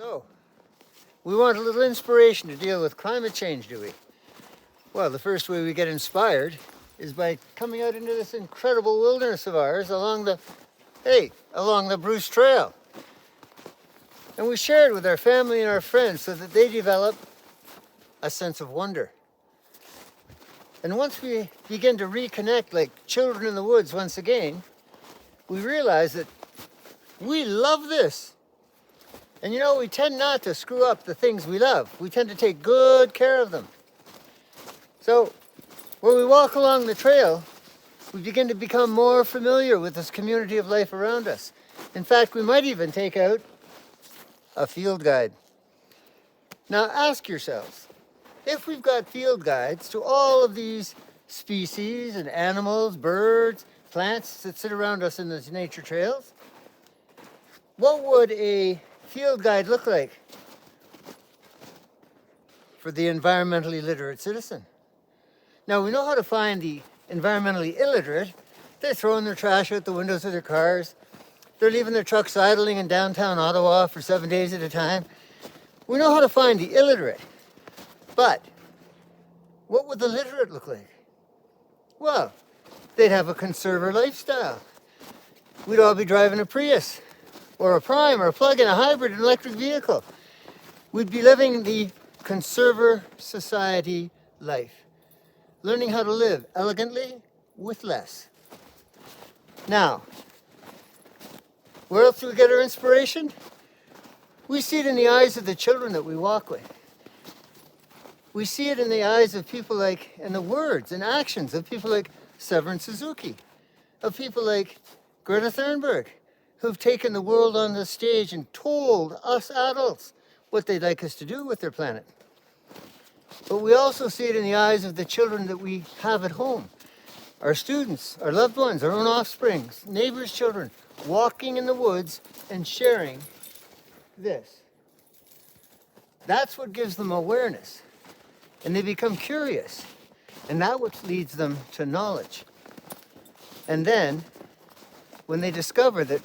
So, we want a little inspiration to deal with climate change, do we? Well, the first way we get inspired is by coming out into this incredible wilderness of ours along the Bruce Trail. And we share it with our family and our friends so that they develop a sense of wonder. And once we begin to reconnect like children in the woods once again, we realize that we love this. And you know, we tend not to screw up the things we love. We tend to take good care of them. So when we walk along the trail, we begin to become more familiar with this community of life around us. In fact, we might even take out a field guide. Now ask yourselves, if we've got field guides to all of these species and animals, birds, plants that sit around us in these nature trails, what would a field guide look like for the environmentally literate citizen? Now, we know how to find the environmentally illiterate. They're throwing their trash out the windows of their cars. They're leaving their trucks idling in downtown Ottawa for 7 days at a time. We know how to find the illiterate. But what would the literate look like? Well, they'd have a conserver lifestyle. We'd all be driving a Prius or a Prime or a plug-in, a hybrid, an electric vehicle. We'd be living the conserver society life, learning how to live elegantly with less. Now, where else do we get our inspiration? We see it in the eyes of the children that we walk with. We see it in the eyes of people like, and the words and actions of people like Severin Suzuki, of people like Greta Thunberg, who've taken the world on the stage and told us adults what they'd like us to do with their planet. But we also see it in the eyes of the children that we have at home, our students, our loved ones, our own offspring, neighbors' children, walking in the woods and sharing this. That's what gives them awareness. And they become curious. And that what leads them to knowledge. And then, when they discover that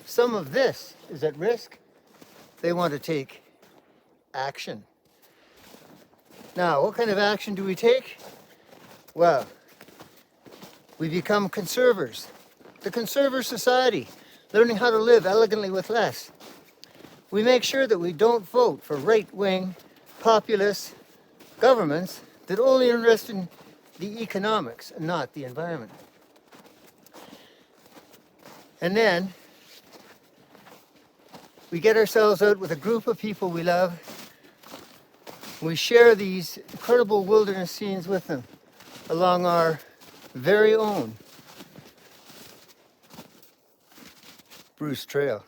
some of this is at risk, they want to take action. Now, what kind of action do we take? Well, we become conservers. The conserver society, learning how to live elegantly with less. We make sure that we don't vote for right-wing, populist governments that only are interested in the economics and not the environment. And then we get ourselves out with a group of people we love. We share these incredible wilderness scenes with them along our very own Bruce Trail.